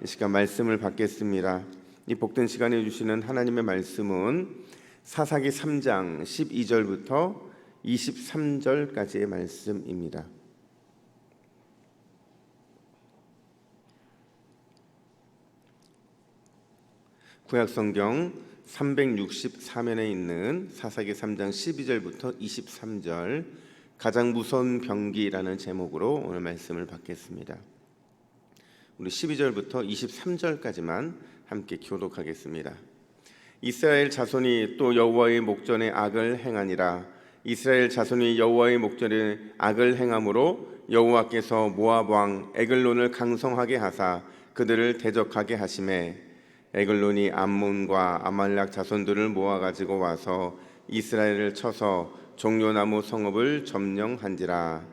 이 시간 말씀을 받겠습니다. 이 복된 시간에 주시는 하나님의 말씀은 사사기 3장 12절부터 23절까지의 말씀입니다. 구약성경 364면에 있는 사사기 3장 12절부터 23절, 가장 무서운 병기라는 제목으로 오늘 말씀을 받겠습니다. 우리 12절부터 23절까지만 함께 교독하겠습니다. 이스라엘 자손이 또 여호와의 목전에 악을 행하니라. 이스라엘 자손이 여호와의 목전에 악을 행함으로 여호와께서 모압 왕 에글론을 강성하게 하사 그들을 대적하게 하시매, 에글론이 암몬과 아말렉 자손들을 모아 가지고 와서 이스라엘을 쳐서 종려나무 성읍을 점령한지라.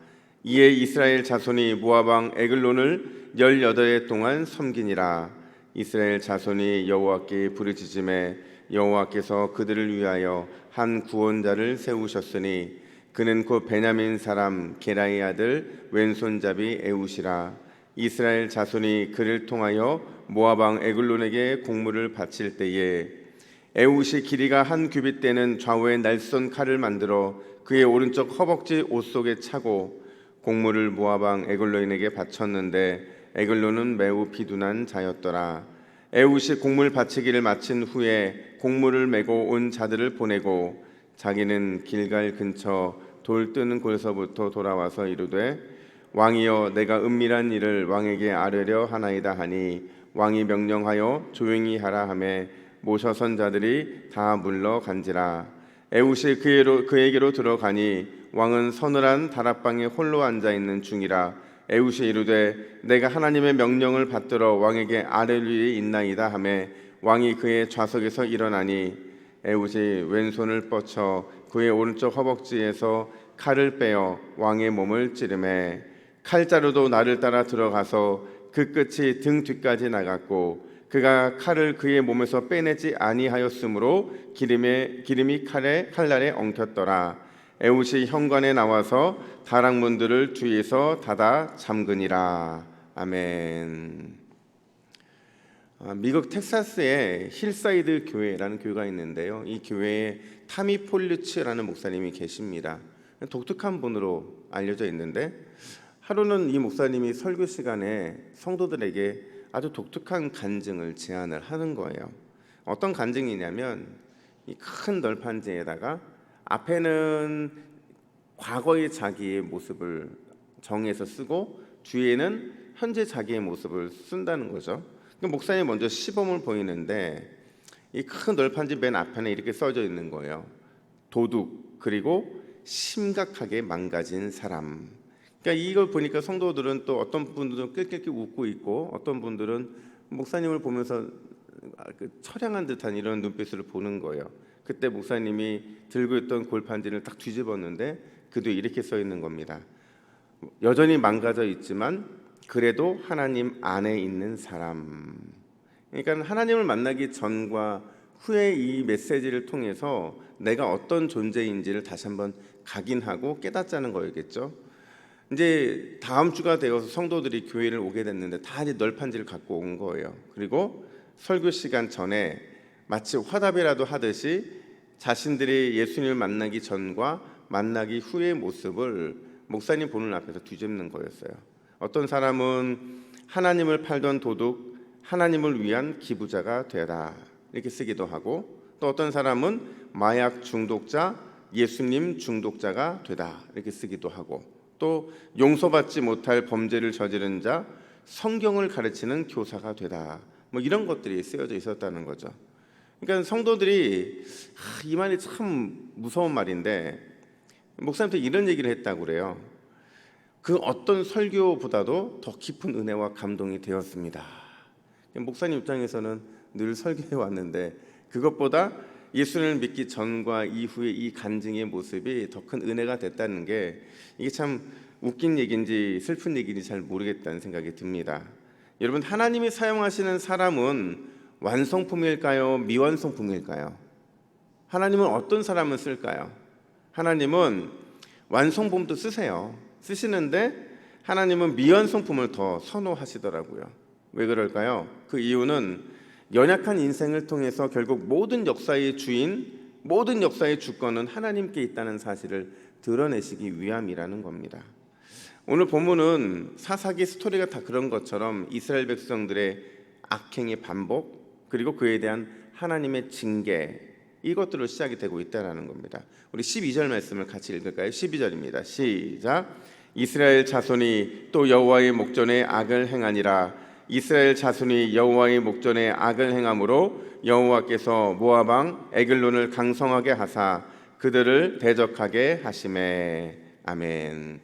이에 이스라엘 자손이 모압 왕 에글론을 18해 동안 섬기니라. 이스라엘 자손이 여호와께 부르짖음에 여호와께서 그들을 위하여 한 구원자를 세우셨으니 그는 곧 베냐민 사람 게라의 아들 왼손잡이 에웃이라. 이스라엘 자손이 그를 통하여 모압 왕 에글론에게 공물을 바칠 때에 에웃이 길이가 한 규빗 되는 좌우에 날선 칼을 만들어 그의 오른쪽 허벅지 옷 속에 차고 공물을 모압 왕 에글론에게 바쳤는데 에글론은 매우 비둔한 자였더라. 에웃이 공물 바치기를 마친 후에 공물을 메고 온 자들을 보내고 자기는 길갈 근처 돌 뜨는 곳에서부터 돌아와서 이르되, 왕이여, 내가 은밀한 일을 왕에게 아뢰려 하나이다 하니 왕이 명령하여 조용히 하라 하매 모셔 선 자들이 다 물러간지라. 에웃이 그에게로 들어가니 왕은 서늘한 다락방에 홀로 앉아 있는 중이라. 에웃이 이르되, 내가 하나님의 명령을 받들어 왕에게 아뢰 일이 있나이다 하매 왕이 그의 좌석에서 일어나니 에웃이 왼손을 뻗쳐 그의 오른쪽 허벅지에서 칼을 빼어 왕의 몸을 찌르매 칼자루도 나를 따라 들어가서 그 끝이 등 뒤까지 나갔고 그가 칼을 그의 몸에서 빼내지 아니하였으므로 기름이 칼날에 엉켰더라. 에웃이 현관에 나와서 다락문들을 뒤에서 닫아 잠그니라. 아멘. 미국 텍사스의 힐사이드 교회라는 교회가 있는데요, 이 교회에 타미 폴리츠라는 목사님이 계십니다. 독특한 분으로 알려져 있는데 하루는 이 목사님이 설교 시간에 성도들에게 아주 독특한 간증을 제안을 하는 거예요. 어떤 간증이냐면, 이 큰 널판지에다가 앞에는 과거의 자기의 모습을 정해서 쓰고 뒤에는 현재 자기의 모습을 쓴다는 거죠. 목사님이 먼저 시범을 보이는데 이 큰 널판지 맨 앞에는 이렇게 써져 있는 거예요. 도둑, 그리고 심각하게 망가진 사람. 그러니까 이걸 보니까 성도들은 또 어떤 분들은 낄낄낄 웃고 있고 어떤 분들은 목사님을 보면서 처량한 듯한 이런 눈빛으로 보는 거예요. 그때 목사님이 들고 있던 골판지를 딱 뒤집었는데 그 뒤에 이렇게 써 있는 겁니다. 여전히 망가져 있지만 그래도 하나님 안에 있는 사람. 그러니까 하나님을 만나기 전과 후에 이 메시지를 통해서 내가 어떤 존재인지를 다시 한번 각인하고 깨닫자는 거였겠죠. 이제 다음 주가 되어서 성도들이 교회를 오게 됐는데 다 이제 널판지를 갖고 온 거예요. 그리고 설교 시간 전에 마치 화답이라도 하듯이 자신들이 예수님을 만나기 전과 만나기 후의 모습을 목사님 보는 앞에서 뒤집는 거였어요. 어떤 사람은 하나님을 팔던 도둑, 하나님을 위한 기부자가 되라 이렇게 쓰기도 하고, 또 어떤 사람은 마약 중독자, 예수님 중독자가 되다 이렇게 쓰기도 하고, 또 용서받지 못할 범죄를 저지른 자, 성경을 가르치는 교사가 되다, 뭐 이런 것들이 쓰여져 있었다는 거죠. 그러니까 성도들이 이 말이 참 무서운 말인데 목사님한테 이런 얘기를 했다고 그래요. 그 어떤 설교보다도 더 깊은 은혜와 감동이 되었습니다. 목사님 입장에서는 늘 설교해 왔는데 그것보다 예수를 믿기 전과 이후의 이 간증의 모습이 더 큰 은혜가 됐다는 게 이게 참 웃긴 얘기인지 슬픈 얘기인지 잘 모르겠다는 생각이 듭니다. 여러분, 하나님이 사용하시는 사람은 완성품일까요? 미완성품일까요? 하나님은 어떤 사람을 쓸까요? 하나님은 완성품도 쓰세요. 쓰시는데 하나님은 미완성품을 더 선호하시더라고요. 왜 그럴까요? 그 이유는 연약한 인생을 통해서 결국 모든 역사의 주인, 모든 역사의 주권은 하나님께 있다는 사실을 드러내시기 위함이라는 겁니다. 오늘 본문은 사사기 스토리가 다 그런 것처럼 이스라엘 백성들의 악행의 반복, 그리고 그에 대한 하나님의 징계, 이것들로 시작이 되고 있다는 겁니다. 우리 12절 말씀을 같이 읽을까요? 12절입니다. 시작. 이스라엘 자손이 또 여호와의 목전에 악을 행하니라. 이스라엘 자손이 여호와의 목전에 악을 행함으로 여호와께서 모압 왕 에글론을 강성하게 하사 그들을 대적하게 하시매. 아멘.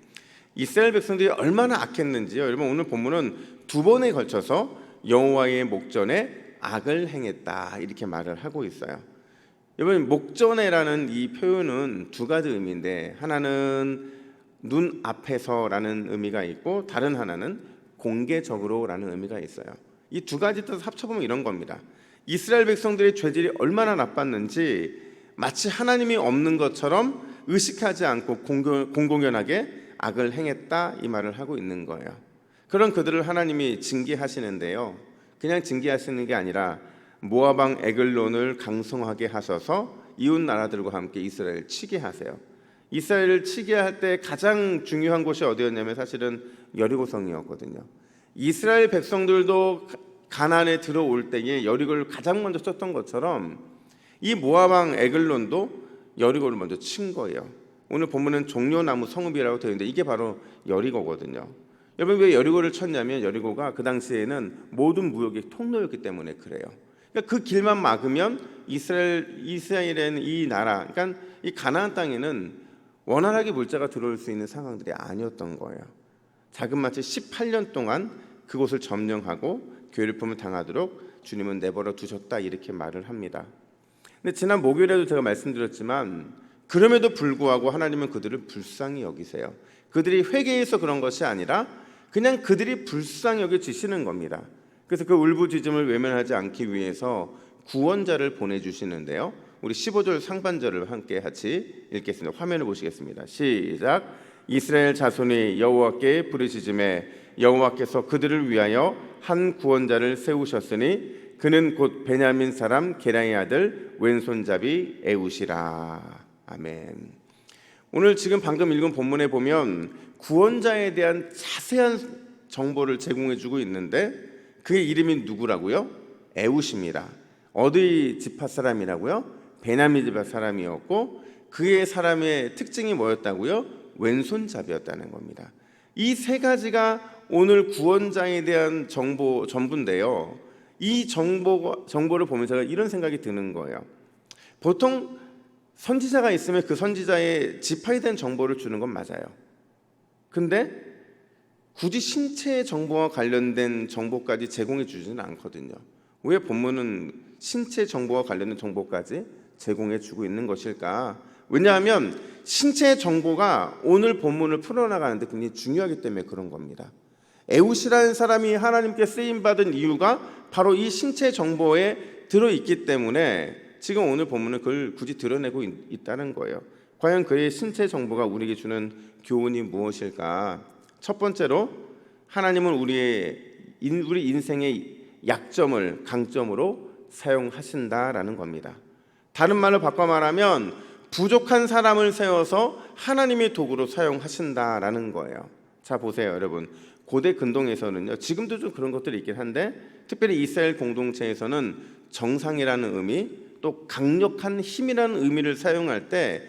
이스라엘 백성들이 얼마나 악했는지요. 여러분, 오늘 본문은 두 번에 걸쳐서 여호와의 목전에 악을 행했다 이렇게 말을 하고 있어요. 여러분, 목전에라는 이 표현은 두 가지 의미인데, 하나는 눈 앞에서라는 의미가 있고 다른 하나는 공개적으로라는 의미가 있어요. 이 두 가지 뜻을 합쳐보면 이런 겁니다. 이스라엘 백성들의 죄질이 얼마나 나빴는지 마치 하나님이 없는 것처럼 의식하지 않고 공공연하게 악을 행했다 이 말을 하고 있는 거예요. 그런 그들을 하나님이 징계하시는데요, 그냥 징계하시는 게 아니라 모압 왕 에글론을 강성하게 하셔서 이웃 나라들과 함께 이스라엘을 치게 하세요. 이스라엘을 치게 할 때 가장 중요한 곳이 어디였냐면 사실은 여리고성이었거든요. 이스라엘 백성들도 가나안에 들어올 때에 여리고를 가장 먼저 쳤던 것처럼 이 모압 왕 에글론도 여리고를 먼저 친 거예요. 오늘 본문은 종려나무 성읍이라고 되어 있는데 이게 바로 여리고거든요. 여러분, 왜 여리고를 쳤냐면 여리고가 그 당시에는 모든 무역의 통로였기 때문에 그래요. 그러니까 그 길만 막으면 이스라엘은 이 나라, 그러니까 이 가나안 땅에는 원활하게 물자가 들어올 수 있는 상황들이 아니었던 거예요. 자그마치 18년 동안 그곳을 점령하고 괴롭힘을 당하도록 주님은 내버려 두셨다 이렇게 말을 합니다. 근데 지난 목요일에도 제가 말씀드렸지만 그럼에도 불구하고 하나님은 그들을 불쌍히 여기세요. 그들이 회개해서 그런 것이 아니라 그냥 그들이 불쌍히 여겨지시는 겁니다. 그래서 그 울부짖음을 외면하지 않기 위해서 구원자를 보내주시는데요, 우리 15절 상반절을 함께 같이 읽겠습니다. 화면을 보시겠습니다. 시작. 이스라엘 자손이 여호와께 부르짖음에 여호와께서 그들을 위하여 한 구원자를 세우셨으니 그는 곧 베냐민 사람 게라의 아들 왼손잡이 에웃이라. 아멘. 오늘 지금 방금 읽은 본문에 보면 구원자에 대한 자세한 정보를 제공해주고 있는데 그의 이름이 누구라고요? 에웃입니다. 어디 지파 사람이라고요? 베냐민 지파 사람이었고 그의 사람의 특징이 뭐였다고요? 왼손잡이였다는 겁니다. 이 세 가지가 오늘 구원자에 대한 전부인데요, 이 정보를 보면서 제가 이런 생각이 드는 거예요. 보통 선지자가 있으면 그 선지자의 지파에 대한 정보를 주는 건 맞아요. 근데 굳이 신체 정보와 관련된 정보까지 제공해 주지는 않거든요. 왜 본문은 신체 정보와 관련된 정보까지 제공해 주고 있는 것일까? 왜냐하면 신체 정보가 오늘 본문을 풀어나가는데 굉장히 중요하기 때문에 그런 겁니다. 에웃이라는 사람이 하나님께 쓰임받은 이유가 바로 이 신체 정보에 들어있기 때문에 지금 오늘 본문은 그걸 굳이 드러내고 있다는 거예요. 과연 그의 신체 정보가 우리에게 주는 교훈이 무엇일까? 첫 번째로 하나님은 우리 인생의 약점을 강점으로 사용하신다라는 겁니다. 다른 말로 바꿔 말하면 부족한 사람을 세워서 하나님의 도구로 사용하신다라는 거예요. 자, 보세요, 여러분. 고대 근동에서는요, 지금도 좀 그런 것들이 있긴 한데 특별히 이스라엘 공동체에서는 정상이라는 의미, 또 강력한 힘이라는 의미를 사용할 때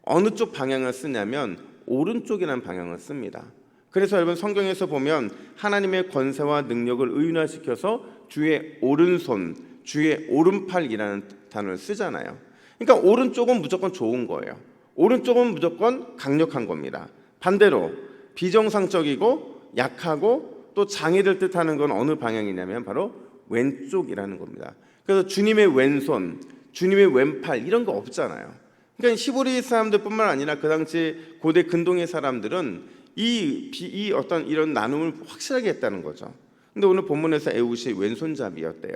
어느 쪽 방향을 쓰냐면 오른쪽이라는 방향을 씁니다. 그래서 여러분, 성경에서 보면 하나님의 권세와 능력을 의인화시켜서 주의 오른손, 주의 오른팔이라는 단어를 쓰잖아요. 그러니까 오른쪽은 무조건 좋은 거예요. 오른쪽은 무조건 강력한 겁니다. 반대로 비정상적이고 약하고 또 장애를 뜻하는 건 어느 방향이냐면 바로 왼쪽이라는 겁니다. 그래서 주님의 왼손, 주님의 왼팔 이런 거 없잖아요. 그러니까 히브리 사람들뿐만 아니라 그 당시 고대 근동의 사람들은 이 어떤 이런 나눔을 확실하게 했다는 거죠. 근데 오늘 본문에서 에웃이 왼손잡이였대요.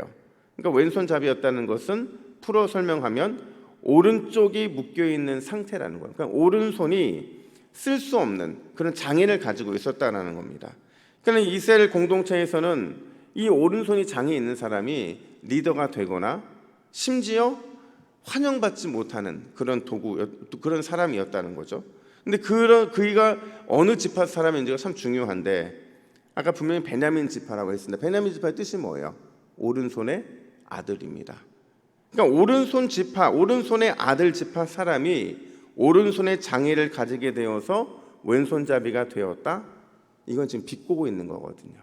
그러니까 왼손잡이였다는 것은 풀어 설명하면 오른쪽이 묶여 있는 상태라는 거예요. 그러니까 오른손이 쓸 수 없는 그런 장애를 가지고 있었다는 겁니다. 그러니까 이스라엘 공동체에서는 이 오른손이 장애 있는 사람이 리더가 되거나 심지어 환영받지 못하는 그런 그런 사람이었다는 거죠. 근데 그가 어느 지파 사람인지가 참 중요한데, 아까 분명히 베냐민 지파라고 했습니다. 베냐민 지파의 뜻이 뭐예요? 오른손의 아들입니다. 그러니까 오른손의 아들 지파 사람이 오른손의 장애를 가지게 되어서 왼손잡이가 되었다. 이건 지금 비꼬고 있는 거거든요.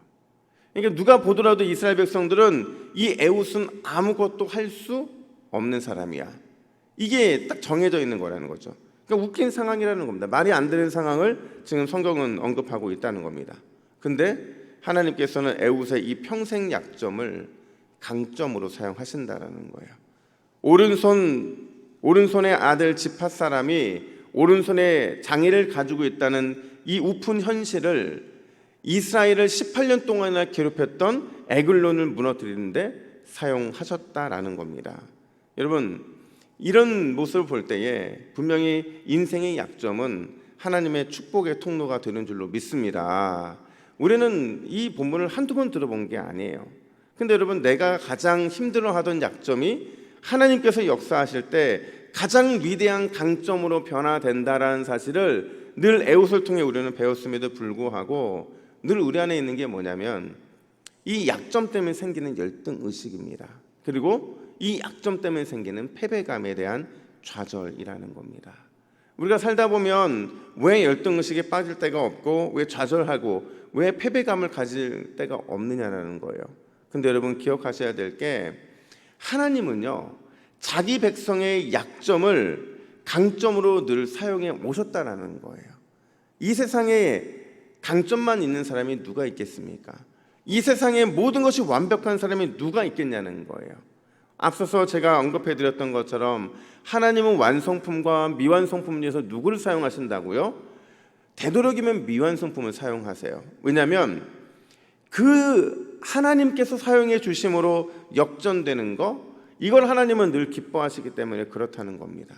그러니까 누가 보더라도 이스라엘 백성들은 이 에웃은 아무것도 할 수 없는 사람이야. 이게 딱 정해져 있는 거라는 거죠. 그러니까 웃긴 상황이라는 겁니다. 말이 안 되는 상황을 지금 성경은 언급하고 있다는 겁니다. 근데 하나님께서는 에웃의 이 평생 약점을 강점으로 사용하신다라는 거예요. 오른손의 아들 지파 사람이 오른손에 장애를 가지고 있다는 이 우픈 현실을 이스라엘을 18년 동안이나 괴롭혔던 에글론을 무너뜨리는데 사용하셨다라는 겁니다. 여러분, 이런 모습을 볼 때에 분명히 인생의 약점은 하나님의 축복의 통로가 되는 줄로 믿습니다. 우리는 이 본문을 한두 번 들어본 게 아니에요. 근데 여러분, 내가 가장 힘들어하던 약점이 하나님께서 역사하실 때 가장 위대한 강점으로 변화된다라는 사실을 늘 에웃을 통해 우리는 배웠음에도 불구하고 늘 우리 안에 있는 게 뭐냐면 이 약점 때문에 생기는 열등의식입니다. 그리고 이 약점 때문에 생기는 패배감에 대한 좌절이라는 겁니다. 우리가 살다 보면 왜 열등의식에 빠질 때가 없고 왜 좌절하고 왜 패배감을 가질 때가 없느냐라는 거예요. 근데 여러분, 기억하셔야 될 게 하나님은요, 자기 백성의 약점을 강점으로 늘 사용해 오셨다라는 거예요. 이 세상에 강점만 있는 사람이 누가 있겠습니까? 이 세상에 모든 것이 완벽한 사람이 누가 있겠냐는 거예요. 앞서서 제가 언급해드렸던 것처럼 하나님은 완성품과 미완성품 중에서 누구를 사용하신다고요? 되도록이면 미완성품을 사용하세요. 왜냐하면 그 하나님께서 사용해 주심으로 역전되는 거, 이걸 하나님은 늘 기뻐하시기 때문에 그렇다는 겁니다.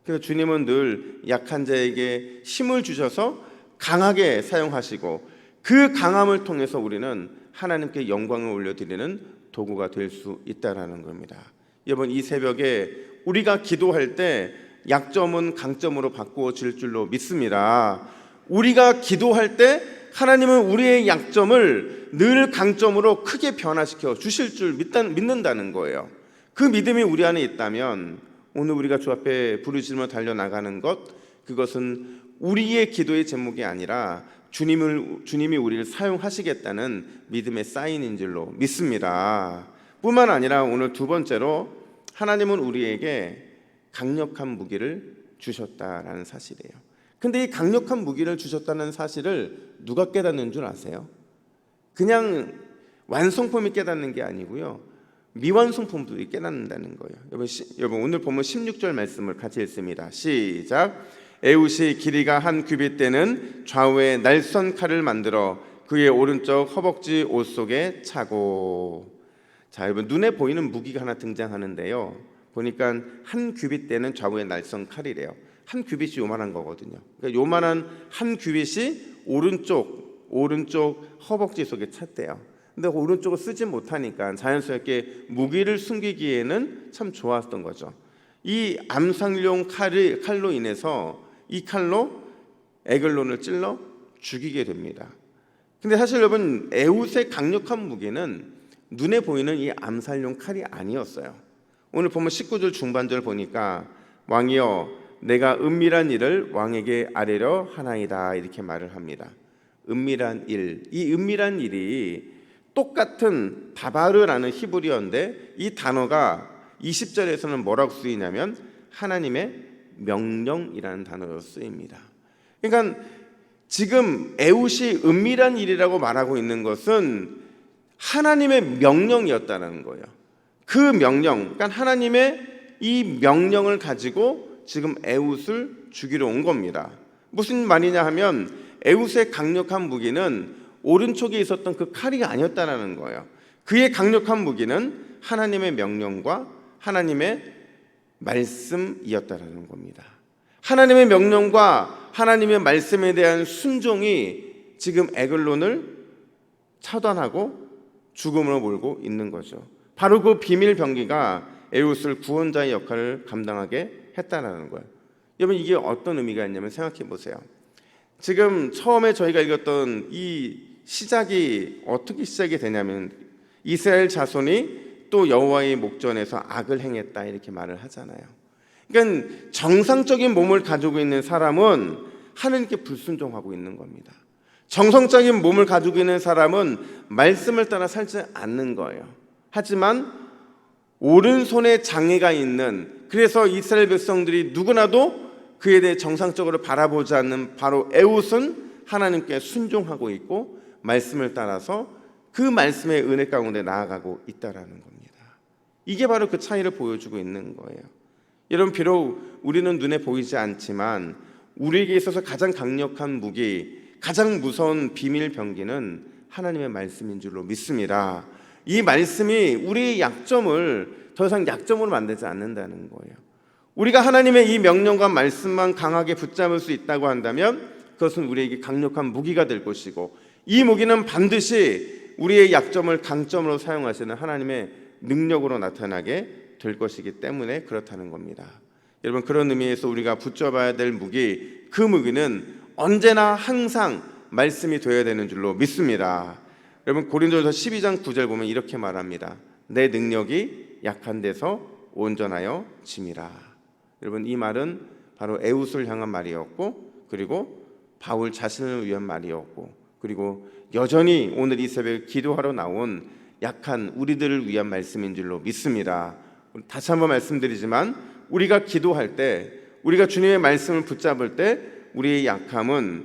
그래서 주님은 늘 약한 자에게 힘을 주셔서 강하게 사용하시고 그 강함을 통해서 우리는 하나님께 영광을 올려드리는 도구가 될 수 있다는 겁니다. 여러분, 이 새벽에 우리가 기도할 때 약점은 강점으로 바꾸어질 줄로 믿습니다. 우리가 기도할 때 하나님은 우리의 약점을 늘 강점으로 크게 변화시켜 주실 줄 믿는다는 거예요. 그 믿음이 우리 안에 있다면 오늘 우리가 주 앞에 부르짖으며 달려나가는 것, 그것은 우리의 기도의 제목이 아니라 주님이 우리를 사용하시겠다는 믿음의 사인인 줄로 믿습니다. 뿐만 아니라 오늘 두 번째로 하나님은 우리에게 강력한 무기를 주셨다라는 사실이에요. 근데 이 강력한 무기를 주셨다는 사실을 누가 깨닫는 줄 아세요? 그냥 완성품이 깨닫는 게 아니고요, 미완성품들이 깨닫는다는 거예요. 여러분 오늘 보면 16절 말씀을 같이 읽습니다. 시작. 에웃이 길이가 한 규빗 되는 좌우에 날선 칼을 만들어 그의 오른쪽 허벅지 옷 속에 차고. 자, 여러분 눈에 보이는 무기가 하나 등장하는데요, 보니까 한 규빗 되는 좌우에 날선 칼이래요. 한 규빗이 요만한 거거든요. 그러니까 요만한 한 규빗이 오른쪽 허벅지 속에 찼대요. 근데 오른쪽을 쓰지 못하니까 자연스럽게 무기를 숨기기에는 참 좋았던 거죠. 이 암살용 칼로 인해서 이 칼로 에글론을 찔러 죽이게 됩니다. 근데 사실 여러분, 에웃의 강력한 무기는 눈에 보이는 이 암살용 칼이 아니었어요. 오늘 보면 19절 중반절 보니까 왕이여 내가 은밀한 일을 왕에게 아뢰려 하나이다, 이렇게 말을 합니다. 은밀한 일, 이 은밀한 일이 똑같은 다바르라는 히브리어인데 이 단어가 20절에서는 뭐라고 쓰이냐면 하나님의 명령이라는 단어로 쓰입니다. 그러니까 지금 에웃이 은밀한 일이라고 말하고 있는 것은 하나님의 명령이었다는 거예요. 그 명령, 그러니까 하나님의 이 명령을 가지고 지금 에웃을 죽이러 온 겁니다. 무슨 말이냐 하면 에웃의 강력한 무기는 오른쪽에 있었던 그 칼이 아니었다는 거예요. 그의 강력한 무기는 하나님의 명령과 하나님의 말씀이었다는 겁니다. 하나님의 명령과 하나님의 말씀에 대한 순종이 지금 에글론을 차단하고 죽음으로 몰고 있는 거죠. 바로 그 비밀 병기가 에웃을 구원자의 역할을 감당하게 했다라는 거예요. 여러분, 이게 어떤 의미가 있냐면 생각해 보세요. 지금 처음에 저희가 읽었던 이 시작이 어떻게 시작이 되냐면 이스라엘 자손이 또 여호와의 목전에서 악을 행했다 이렇게 말을 하잖아요. 그러니까 정상적인 몸을 가지고 있는 사람은 하나님께 불순종하고 있는 겁니다. 정상적인 몸을 가지고 있는 사람은 말씀을 따라 살지 않는 거예요. 하지만 오른손에 장애가 있는, 그래서 이스라엘 백성들이 누구나도 그에 대해 정상적으로 바라보지 않는 바로 에웃은 하나님께 순종하고 있고 말씀을 따라서 그 말씀의 은혜 가운데 나아가고 있다라는 겁니다. 이게 바로 그 차이를 보여주고 있는 거예요. 여러분, 비록 우리는 눈에 보이지 않지만 우리에게 있어서 가장 강력한 무기, 가장 무서운 비밀 병기는 하나님의 말씀인 줄로 믿습니다. 이 말씀이 우리의 약점을 더 이상 약점으로 만들지 않는다는 거예요. 우리가 하나님의 이 명령과 말씀만 강하게 붙잡을 수 있다고 한다면 그것은 우리에게 강력한 무기가 될 것이고, 이 무기는 반드시 우리의 약점을 강점으로 사용하시는 하나님의 능력으로 나타나게 될 것이기 때문에 그렇다는 겁니다. 여러분, 그런 의미에서 우리가 붙잡아야 될 무기, 그 무기는 언제나 항상 말씀이 되어야 되는 줄로 믿습니다. 여러분, 고린도전서 12장 9절 보면 이렇게 말합니다. 내 능력이 약한 데서 온전하여 짐이라. 여러분, 이 말은 바로 에웃을 향한 말이었고, 그리고 바울 자신을 위한 말이었고, 그리고 여전히 오늘 이 새벽에 기도하러 나온 약한 우리들을 위한 말씀인 줄로 믿습니다. 다시 한번 말씀드리지만 우리가 기도할 때, 우리가 주님의 말씀을 붙잡을 때 우리의 약함은,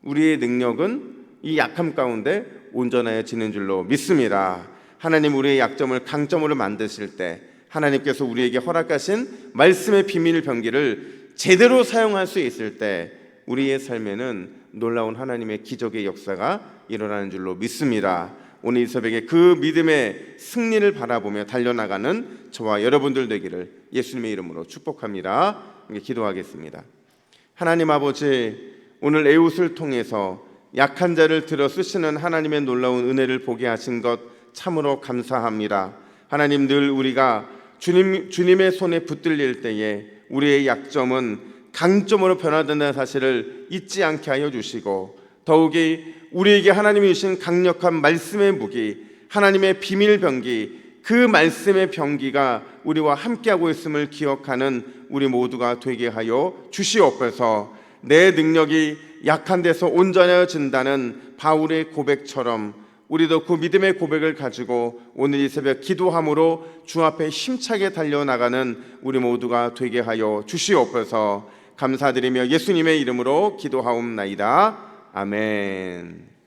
우리의 능력은 이 약함 가운데 온전해지는 줄로 믿습니다. 하나님 우리의 약점을 강점으로 만드실 때 하나님께서 우리에게 허락하신 말씀의 비밀 병기를 제대로 사용할 수 있을 때 우리의 삶에는 놀라운 하나님의 기적의 역사가 일어나는 줄로 믿습니다. 오늘 이 새벽에 그 믿음의 승리를 바라보며 달려나가는 저와 여러분들 되기를 예수님의 이름으로 축복합니다. 기도하겠습니다. 하나님 아버지, 오늘 에웃을 통해서 약한 자를 들어 쓰시는 하나님의 놀라운 은혜를 보게 하신 것 참으로 감사합니다. 하나님, 늘 우리가 주님의 손에 붙들릴 때에 우리의 약점은 강점으로 변화된다는 사실을 잊지 않게 하여 주시고, 더욱이 우리에게 하나님이 주신 강력한 말씀의 무기, 하나님의 비밀 병기, 그 말씀의 병기가 우리와 함께하고 있음을 기억하는 우리 모두가 되게 하여 주시옵소서. 내 능력이 약한 데서 온전해진다는 바울의 고백처럼 우리도 그 믿음의 고백을 가지고 오늘 이 새벽 기도함으로 주 앞에 힘차게 달려나가는 우리 모두가 되게 하여 주시옵소서. 감사드리며 예수님의 이름으로 기도하옵나이다. 아멘.